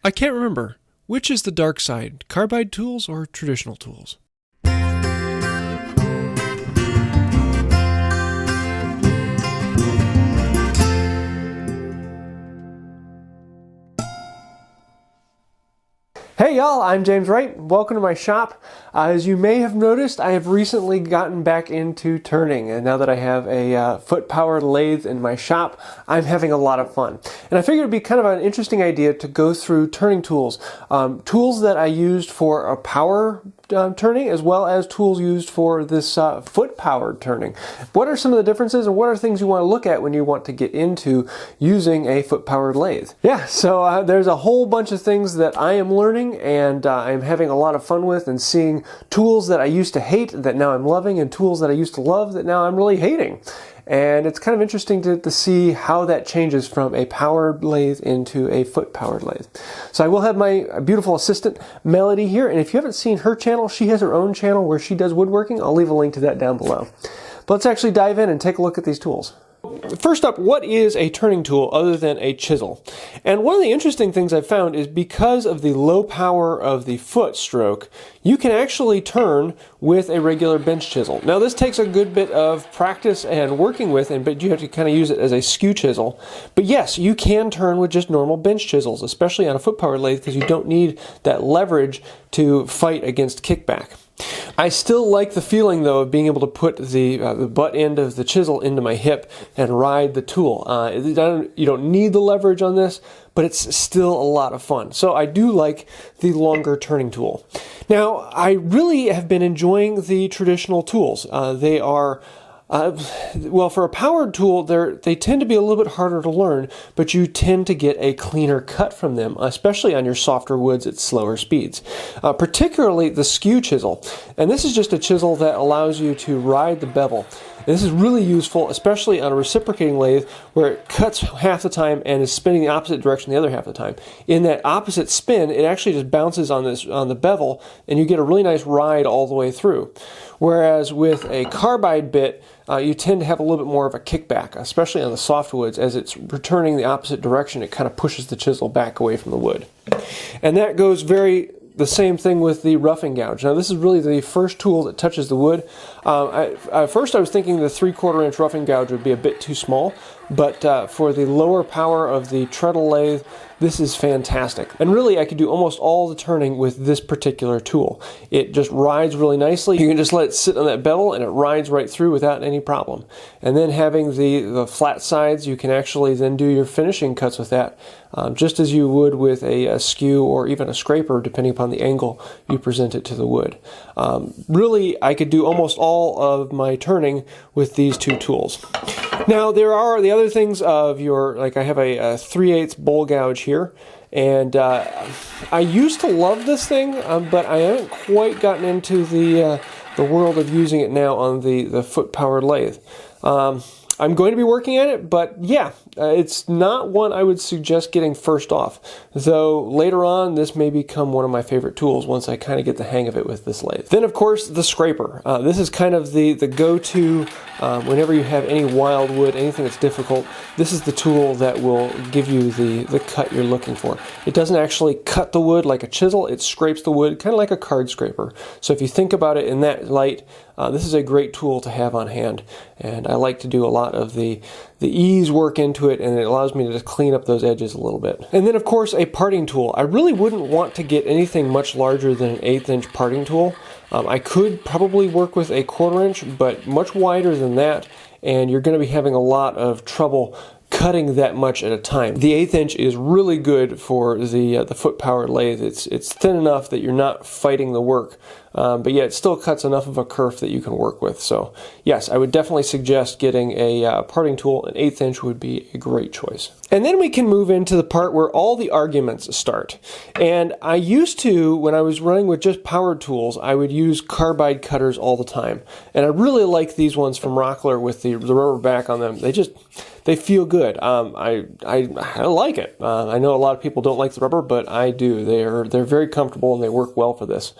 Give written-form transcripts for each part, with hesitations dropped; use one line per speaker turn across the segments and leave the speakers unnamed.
I can't remember. Which is the dark side, carbide tools or traditional tools?
Hey y'all, I'm James Wright. Welcome to my shop. As you may have noticed, I have recently gotten back into turning, and now that I have a foot-powered lathe in my shop, I'm having a lot of fun. And I figured it'd be kind of an interesting idea to go through turning tools. Tools that I used for a power turning, as well as tools used for this foot-powered turning. What are some of the differences, and what are things you want to look at when you want to get into using a foot-powered lathe? Yeah, so there's a whole bunch of things that I am learning and I'm having a lot of fun with, and seeing tools that I used to hate that now I'm loving, and tools that I used to love that now I'm really hating. And it's kind of interesting to see how that changes from a powered lathe into a foot-powered lathe. So I will have my beautiful assistant, Melody, here. And if you haven't seen her channel, she has her own channel where she does woodworking. I'll leave a link to that down below. But let's actually dive in and take a look at these tools. First up, what is a turning tool other than a chisel? And one of the interesting things I've found is because of the low power of the foot stroke, you can actually turn with a regular bench chisel. Now this takes a good bit of practice and working with, but you have to kind of use it as a skew chisel. But yes, you can turn with just normal bench chisels, especially on a foot-powered lathe, because you don't need that leverage to fight against kickback. I still like the feeling, though, of being able to put the butt end of the chisel into my hip and ride the tool. You don't need the leverage on this, but it's still a lot of fun. So I do like the longer turning tool. Now, I really have been enjoying the traditional tools. They are well, for a powered tool, they tend to be a little bit harder to learn, but you tend to get a cleaner cut from them, especially on your softer woods at slower speeds. Particularly the Skew Chisel. And this is just a chisel that allows you to ride the bevel. And this is really useful, especially on a reciprocating lathe where it cuts half the time and is spinning the opposite direction the other half the time. In that opposite spin, it actually just bounces on the bevel, and you get a really nice ride all the way through. Whereas with a carbide bit, you tend to have a little bit more of a kickback, especially on the softwoods. As it's returning the opposite direction, it kind of pushes the chisel back away from the wood. And that goes the same thing with the roughing gouge. Now this is really the first tool that touches the wood. First I was thinking the 3/4 inch roughing gouge would be a bit too small, but for the lower power of the treadle lathe, this is fantastic. And really I could do almost all the turning with this particular tool. It just rides really nicely. You can just let it sit on that bevel and it rides right through without any problem. And then having the flat sides, you can actually then do your finishing cuts with that, just as you would with a skew or even a scraper, depending upon the angle you present it to the wood. Really, I could do almost all of my turning with these two tools. Now, there are the other things of like I have a 3/8 bowl gouge here, and I used to love this thing, but I haven't quite gotten into the world of using it now on the foot-powered lathe. I'm going to be working at it, but yeah, it's not one I would suggest getting first off. Though later on, this may become one of my favorite tools once I kind of get the hang of it with this lathe. Then, of course, the scraper. This is kind of the go-to whenever you have any wild wood, anything that's difficult. This is the tool that will give you the cut you're looking for. It doesn't actually cut the wood like a chisel. It scrapes the wood kind of like a card scraper. So if you think about it in that light, this is a great tool to have on hand. And I like to do a lot of the ease work into it, and it allows me to just clean up those edges a little bit. And then, of course, a parting tool. I really wouldn't want to get anything much larger than an 1/8 inch parting tool. I could probably work with a 1/4 inch, but much wider than that, and you're going to be having a lot of trouble cutting that much at a time. The 1/8 inch is really good for the foot-powered lathe. It's thin enough that you're not fighting the work, but yet it still cuts enough of a kerf that you can work with. So yes, I would definitely suggest getting a parting tool. An 1/8 inch would be a great choice. And then we can move into the part where all the arguments start. And I used to, when I was running with just powered tools, I would use carbide cutters all the time. And I really like these ones from Rockler with the rubber back on them. They feel good. I like it. I know a lot of people don't like the rubber, but I do. They're very comfortable and they work well for this.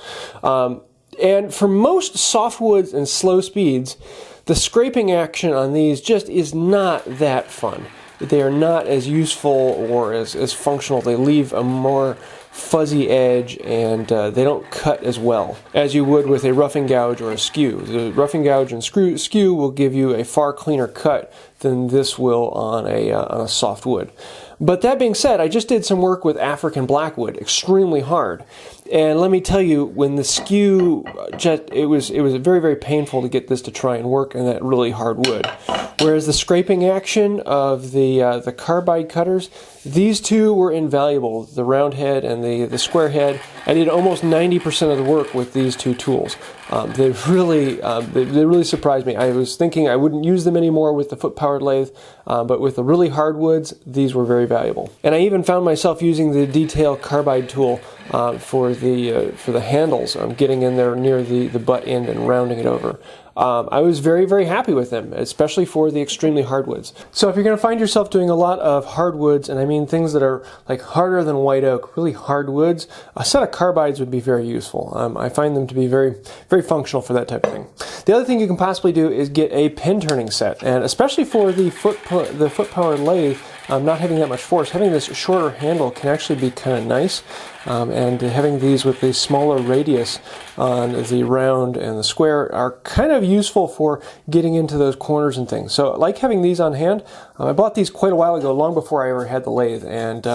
And for most softwoods and slow speeds, the scraping action on these just is not that fun. they are not as useful or as functional. They leave a more fuzzy edge, and they don't cut as well as you would with a roughing gouge or a skew. The roughing gouge and skew will give you a far cleaner cut than this will on a soft wood. But that being said, I just did some work with African blackwood, extremely hard. And let me tell you, when the skew, it was very, very painful to get this to try and work in that really hard wood. Whereas the scraping action of the carbide cutters, these two were invaluable. The round head and the square head. I did almost 90% of the work with these two tools. They really surprised me. I was thinking I wouldn't use them anymore with the foot-powered lathe, but with the really hard woods, these were very valuable. And I even found myself using the detail carbide tool for the handles, getting in there near the butt end and rounding it over. I was very, very happy with them, especially for the extremely hardwoods. So if you're going to find yourself doing a lot of hardwoods, and I mean things that are like harder than white oak, really hard woods, a set of carbides would be very useful. I find them to be very, very functional for that type of thing. The other thing you can possibly do is get a pin turning set, and especially for the foot-powered lathe, not having that much force, having this shorter handle can actually be kind of nice. And having these with the smaller radius on the round and the square are kind of useful for getting into those corners and things. So I like having these on hand. I bought these quite a while ago, long before I ever had the lathe, and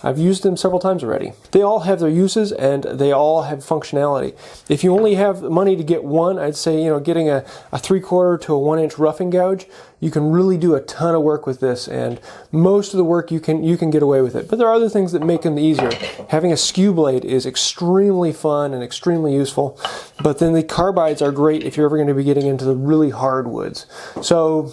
I've used them several times already. They all have their uses and they all have functionality. If you only have money to get one, I'd say, getting a 3/4 to a 1-inch roughing gouge, you can really do a ton of work with this, and most of the work you can get away with it. But there are other things that make them easier. Having a skew blade is extremely fun and extremely useful, but then the carbides are great if you're ever going to be getting into the really hard woods. So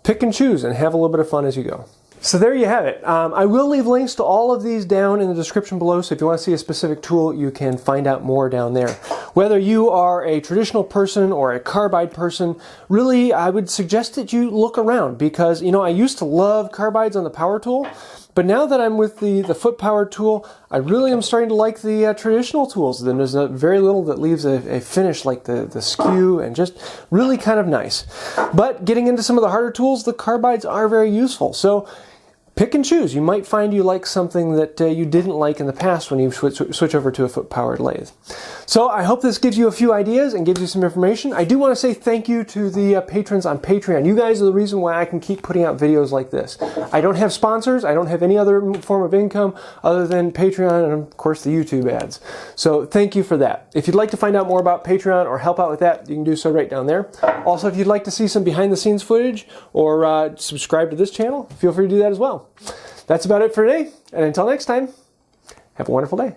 pick and choose and have a little bit of fun as you go. So there you have it. I will leave links to all of these down in the description below, so if you want to see a specific tool, you can find out more down there. Whether you are a traditional person or a carbide person, really I would suggest that you look around, because I used to love carbides on the power tool, but now that I'm with the foot power tool, I really am starting to like the traditional tools. Then there's very little that leaves a finish like the skew, and just really kind of nice. But getting into some of the harder tools, the carbides are very useful. So pick and choose. You might find you like something that you didn't like in the past when you switch over to a foot-powered lathe. So I hope this gives you a few ideas and gives you some information. I do want to say thank you to the patrons on Patreon. You guys are the reason why I can keep putting out videos like this. I don't have sponsors. I don't have any other form of income other than Patreon and, of course, the YouTube ads. So thank you for that. If you'd like to find out more about Patreon or help out with that, you can do so right down there. Also, if you'd like to see some behind-the-scenes footage or subscribe to this channel, feel free to do that as well. That's about it for today, and until next time, have a wonderful day.